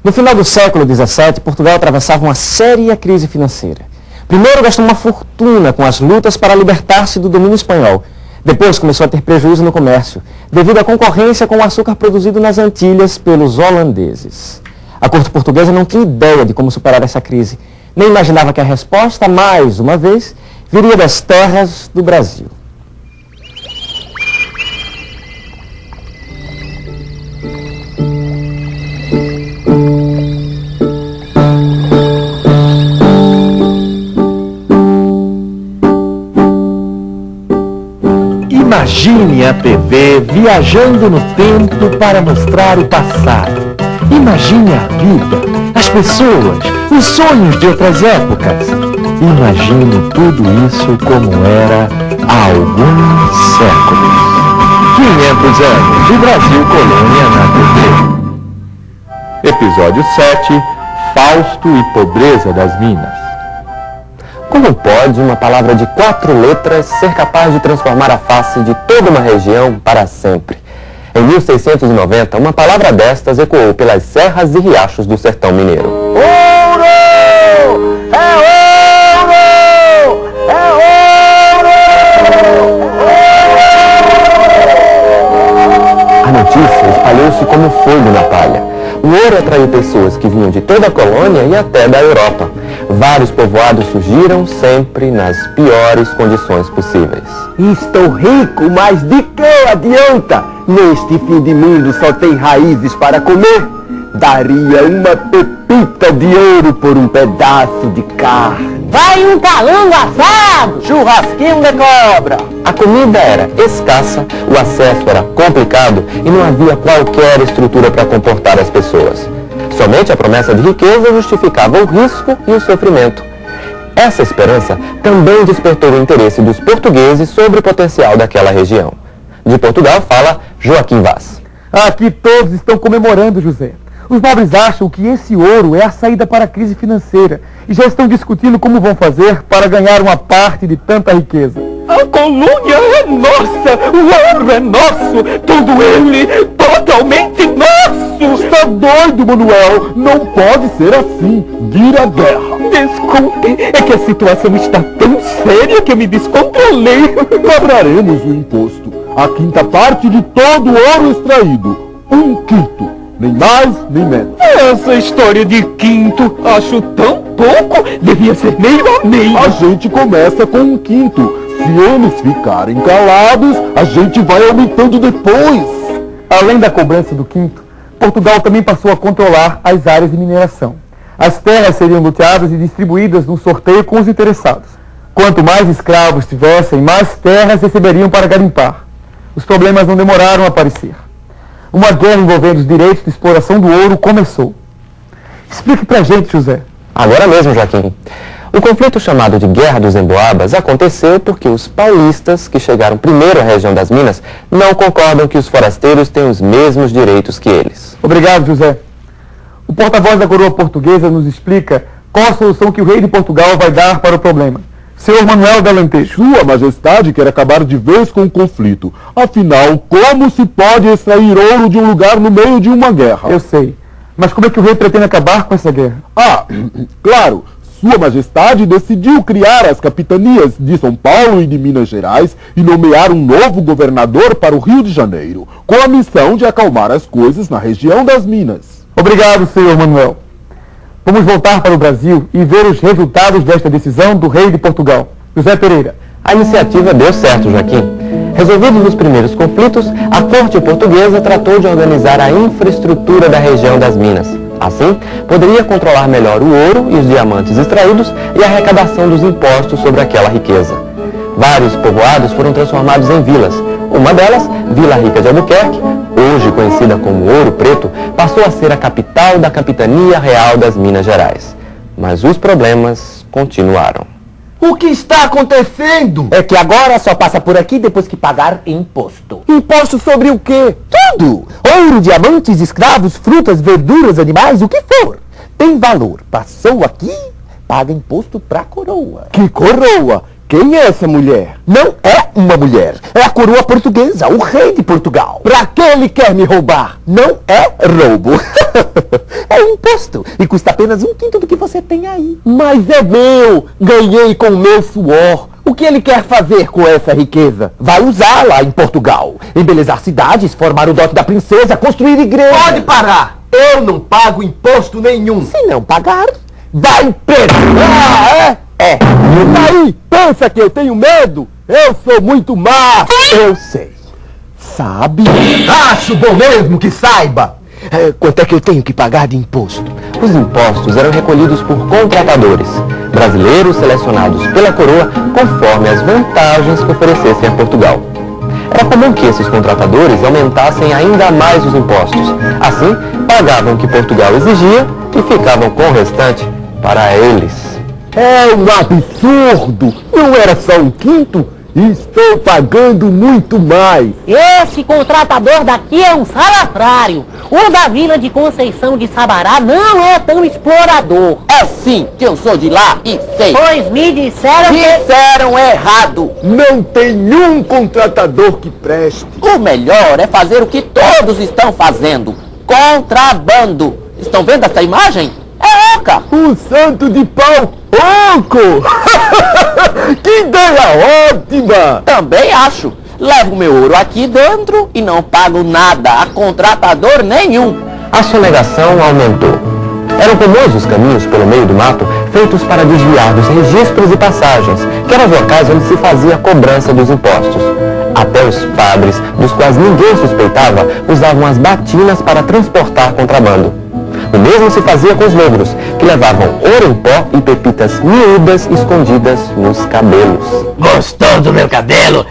No final do século XVII, Portugal atravessava uma séria crise financeira. Primeiro gastou uma fortuna com as lutas para libertar-se do domínio espanhol. Depois começou a ter prejuízo no comércio, devido à concorrência com o açúcar produzido nas Antilhas pelos holandeses. A corte portuguesa não tinha ideia de como superar essa crise, nem imaginava que a resposta, mais uma vez, viria das terras do Brasil. Imagine a TV viajando no tempo para mostrar o passado. Imagine a vida, as pessoas, os sonhos de outras épocas. Imagine tudo isso como era há alguns séculos. 500 anos de Brasil Colônia na TV. Episódio 7, Fausto e Pobreza das Minas. Como pode uma palavra de 4 letras ser capaz de transformar a face de toda uma região para sempre? Em 1690, uma palavra destas ecoou pelas serras e riachos do sertão mineiro. Ouro! É ouro! É ouro! A notícia espalhou-se como fogo na palha. O ouro atraiu pessoas que vinham de toda a colônia e até da Europa. Vários povoados surgiram sempre nas piores condições possíveis. Estou rico, mas de que adianta? Neste fim de mundo só tem raízes para comer. Daria uma pepita de ouro por um pedaço de carne. Vai um calango assado! Churrasquinho de cobra! A comida era escassa, o acesso era complicado e não havia qualquer estrutura para comportar as pessoas. Somente a promessa de riqueza justificava o risco e o sofrimento. Essa esperança também despertou o interesse dos portugueses sobre o potencial daquela região. De Portugal fala Joaquim Vaz. Aqui todos estão comemorando, José. Os nobres acham que esse ouro é a saída para a crise financeira e já estão discutindo como vão fazer para ganhar uma parte de tanta riqueza. A colônia é nossa, o ouro é nosso, tudo ele totalmente nosso. Está doido, Manuel? Não pode ser assim. Vira a guerra. Desculpe, é que a situação está tão séria que eu me descontrolei. Cobraremos o imposto. A quinta parte de todo o ouro extraído. 1/5. Nem mais, nem menos. Essa história de quinto, acho tão pouco. Devia ser meio a meio. A gente começa com 1/5. Se eles ficarem calados, a gente vai aumentando depois. Além da cobrança do quinto, Portugal também passou a controlar as áreas de mineração. As terras seriam loteadas e distribuídas num sorteio com os interessados. Quanto mais escravos tivessem, mais terras receberiam para garimpar. Os problemas não demoraram a aparecer. Uma guerra envolvendo os direitos de exploração do ouro começou. Explique pra gente, José. Agora mesmo, Joaquim. O conflito chamado de Guerra dos Emboabas aconteceu porque os paulistas, que chegaram primeiro à região das Minas, não concordam que os forasteiros têm os mesmos direitos que eles. Obrigado, José. O porta-voz da coroa portuguesa nos explica qual a solução que o rei de Portugal vai dar para o problema. Senhor Manuel de Alentejo. Sua Majestade quer acabar de vez com o conflito. Afinal, como se pode extrair ouro de um lugar no meio de uma guerra? Eu sei. Mas como é que o rei pretende acabar com essa guerra? Claro. Sua Majestade decidiu criar as capitanias de São Paulo e de Minas Gerais e nomear um novo governador para o Rio de Janeiro, com a missão de acalmar as coisas na região das Minas. Obrigado, senhor Manuel. Vamos voltar para o Brasil e ver os resultados desta decisão do rei de Portugal, José Pereira. A iniciativa deu certo, Joaquim. Resolvidos os primeiros conflitos, a corte portuguesa tratou de organizar a infraestrutura da região das Minas. Assim, poderia controlar melhor o ouro e os diamantes extraídos e a arrecadação dos impostos sobre aquela riqueza. Vários povoados foram transformados em vilas. Uma delas, Vila Rica de Albuquerque, hoje conhecida como Ouro Preto, passou a ser a capital da Capitania Real das Minas Gerais. Mas os problemas continuaram. O que está acontecendo? É que agora só passa por aqui depois que pagar imposto. Imposto sobre o quê? Tudo! Ouro, diamantes, escravos, frutas, verduras, animais, o que for. Tem valor. Passou aqui, paga imposto pra coroa. Que coroa? Quem é essa mulher? Não é uma mulher, é a coroa portuguesa, o rei de Portugal. Pra que ele quer me roubar? Não é roubo. É imposto e custa apenas 1/5 do que você tem aí. Mas é meu! Ganhei com o meu suor. O que ele quer fazer com essa riqueza? Vai usá-la em Portugal. Embelezar cidades, formar o dote da princesa, construir igrejas. Pode parar! Eu não pago imposto nenhum. Se não pagar, vai preso. É. E daí? Pensa que eu tenho medo? Eu sou muito macho. Eu sei. Sabe? Acho bom mesmo que saiba. Quanto é que eu tenho que pagar de imposto? Os impostos eram recolhidos por contratadores, brasileiros selecionados pela coroa conforme as vantagens que oferecessem a Portugal. Era comum que esses contratadores aumentassem ainda mais os impostos. Assim, pagavam o que Portugal exigia e ficavam com o restante para eles. É um absurdo! Não era só 1/5? Estou pagando muito mais! Esse contratador daqui é um salafrário. O da Vila de Conceição de Sabará não é tão explorador. É sim, que eu sou de lá e sei. Pois me disseram que... Disseram errado. Não tem um contratador que preste. O melhor é fazer o que todos estão fazendo. Contrabando. Estão vendo essa imagem? É oca. O santo de pau oco! Que ideia ótima! Também acho. Levo meu ouro aqui dentro e não pago nada a contratador nenhum. A sonegação aumentou. Eram comuns os caminhos pelo meio do mato feitos para desviar dos registros e passagens, que eram os locais onde se fazia a cobrança dos impostos. Até os padres, dos quais ninguém suspeitava, usavam as batinas para transportar contrabando. O mesmo se fazia com os negros, que levavam ouro em pó e pepitas miúdas escondidas nos cabelos. Gostou do meu cabelo?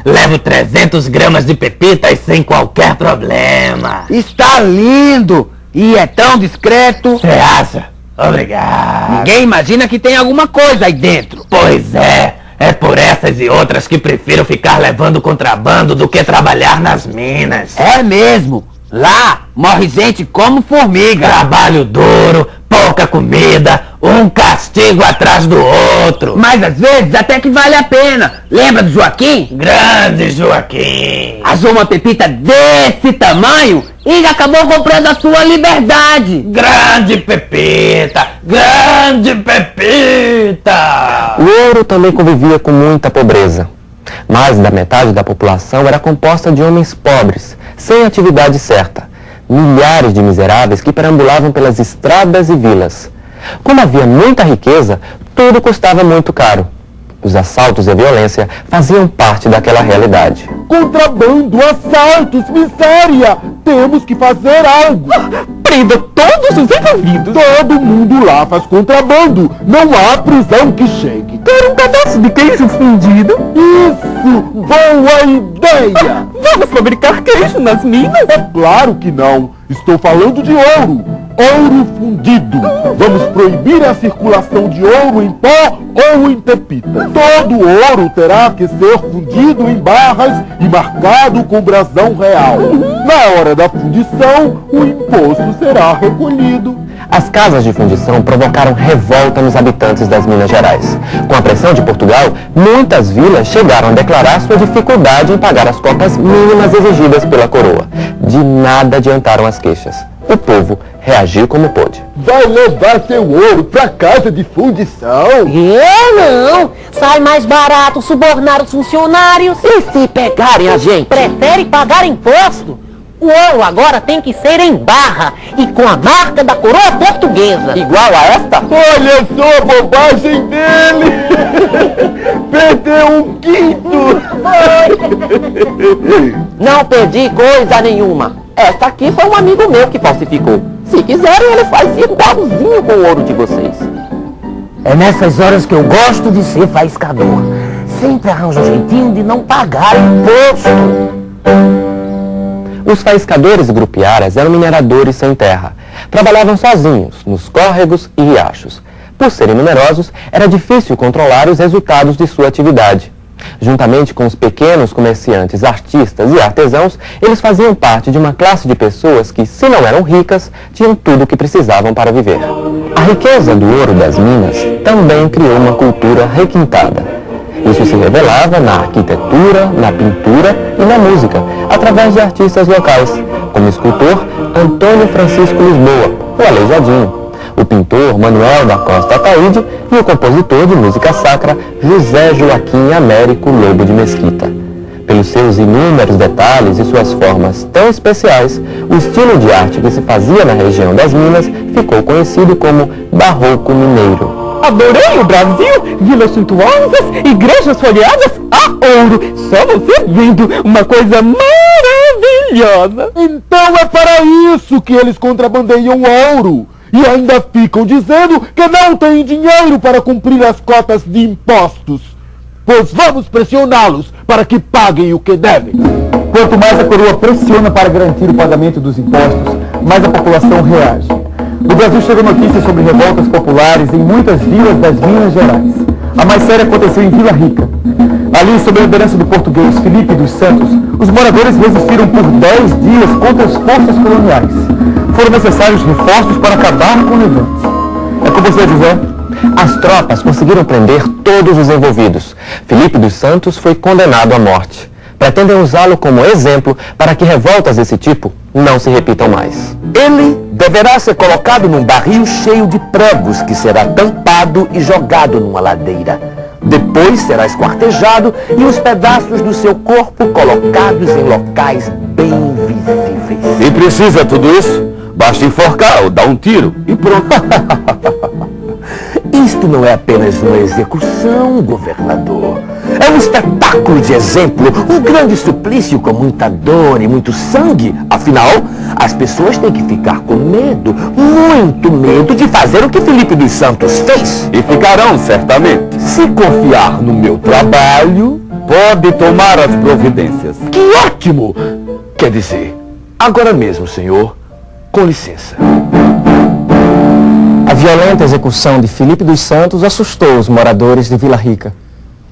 Levo 300 gramas de pepitas sem qualquer problema. Está lindo! E é tão discreto. Você acha? Obrigado. Ninguém imagina que tem alguma coisa aí dentro. Pois é. É por essas e outras que prefiro ficar levando contrabando do que trabalhar nas minas. É mesmo. Lá morre gente como formiga. Trabalho duro, pouca comida, um castigo atrás do outro. Mas às vezes até que vale a pena. Lembra do Joaquim? Grande Joaquim. Achou uma pepita desse tamanho e acabou comprando a sua liberdade. Grande Pepita! Grande Pepita! O ouro também convivia com muita pobreza. Mais da metade da população era composta de homens pobres, sem atividade certa. Milhares de miseráveis que perambulavam pelas estradas e vilas. Como havia muita riqueza, tudo custava muito caro. Os assaltos e a violência faziam parte daquela realidade. Contrabando, assaltos, miséria! Temos que fazer algo! Prenda todos os envolvidos. Todo mundo lá faz contrabando! Não há prisão que chegue! Quer um pedaço de queijo fundido? Isso! Boa ideia! Vamos fabricar queijo nas minas? É claro que não! Estou falando de ouro! Ouro fundido! Vamos proibir a circulação de ouro em pó ou em pepita. Todo ouro terá que ser fundido em barras e marcado com brasão real. Na hora da fundição, o imposto será recolhido. As casas de fundição provocaram revolta nos habitantes das Minas Gerais. Com a pressão de Portugal, muitas vilas chegaram a declarar sua dificuldade em pagar as cotas mínimas exigidas pela coroa. De nada adiantaram as queixas. O povo reagiu como pôde. Vai levar seu ouro pra casa de fundição? Eu não! Sai mais barato subornar os funcionários. E se pegarem a gente? Prefere pagar imposto? O ouro agora tem que ser em barra e com a marca da coroa portuguesa. Igual a esta? Olha só a bobagem dele! Perdeu 1/5! Não perdi coisa nenhuma. Esta aqui foi um amigo meu que falsificou. Se quiserem, ele faz igualzinho com o ouro de vocês. É nessas horas que eu gosto de ser faiscador. Sempre arranjo um jeitinho de não pagar imposto. Os faiscadores e grupiaras eram mineradores sem terra. Trabalhavam sozinhos, nos córregos e riachos. Por serem numerosos, era difícil controlar os resultados de sua atividade. Juntamente com os pequenos comerciantes, artistas e artesãos, eles faziam parte de uma classe de pessoas que, se não eram ricas, tinham tudo o que precisavam para viver. A riqueza do ouro das minas também criou uma cultura requintada. Isso se revelava na arquitetura, na pintura e na música, através de artistas locais, como o escultor Antônio Francisco Lisboa, o Aleijadinho, o pintor Manuel da Costa Ataíde e o compositor de música sacra José Joaquim Américo Lobo de Mesquita. Pelos seus inúmeros detalhes e suas formas tão especiais, o estilo de arte que se fazia na região das Minas ficou conhecido como Barroco Mineiro. Adorei o Brasil, vilas suntuosas, igrejas folheadas a ouro. Só você vendo, uma coisa maravilhosa. Então é para isso que eles contrabandeiam ouro. E ainda ficam dizendo que não têm dinheiro para cumprir as cotas de impostos. Pois vamos pressioná-los para que paguem o que devem. Quanto mais a coroa pressiona para garantir o pagamento dos impostos, mais a população reage. No Brasil chegam notícias sobre revoltas populares em muitas vilas das Minas Gerais. A mais séria aconteceu em Vila Rica. Ali, sob a liderança do português Felipe dos Santos, os moradores resistiram por 10 dias contra as forças coloniais. Foram necessários reforços para acabar com o levante. É com você, José. As tropas conseguiram prender todos os envolvidos. Felipe dos Santos foi condenado à morte. Pretendem usá-lo como exemplo para que revoltas desse tipo não se repitam mais. Ele deverá ser colocado num barril cheio de pregos que será tampado e jogado numa ladeira. Depois será esquartejado e os pedaços do seu corpo colocados em locais bem visíveis. Se precisa tudo isso, basta enforcar ou dar um tiro e pronto. Isto não é apenas uma execução, governador. É um espetáculo de exemplo, um grande suplício com muita dor e muito sangue. Afinal, as pessoas têm que ficar com medo, muito medo de fazer o que Felipe dos Santos fez. E ficarão, certamente. Se confiar no meu trabalho, pode tomar as providências. Que ótimo! Quer dizer, agora mesmo, senhor, com licença. A violenta execução de Felipe dos Santos assustou os moradores de Vila Rica.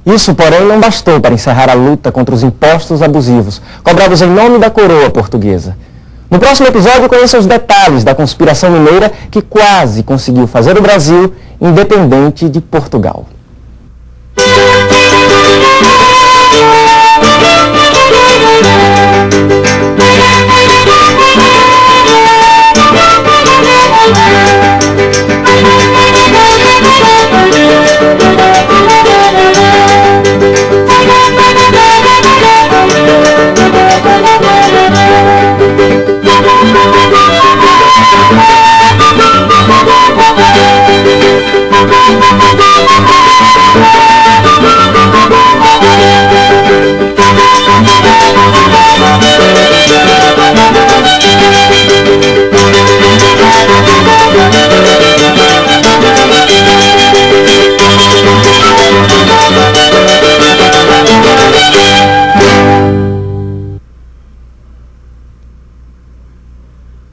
Isso, porém, não bastou para encerrar a luta contra os impostos abusivos, cobrados em nome da coroa portuguesa. No próximo episódio, conheça os detalhes da conspiração mineira que quase conseguiu fazer o Brasil independente de Portugal.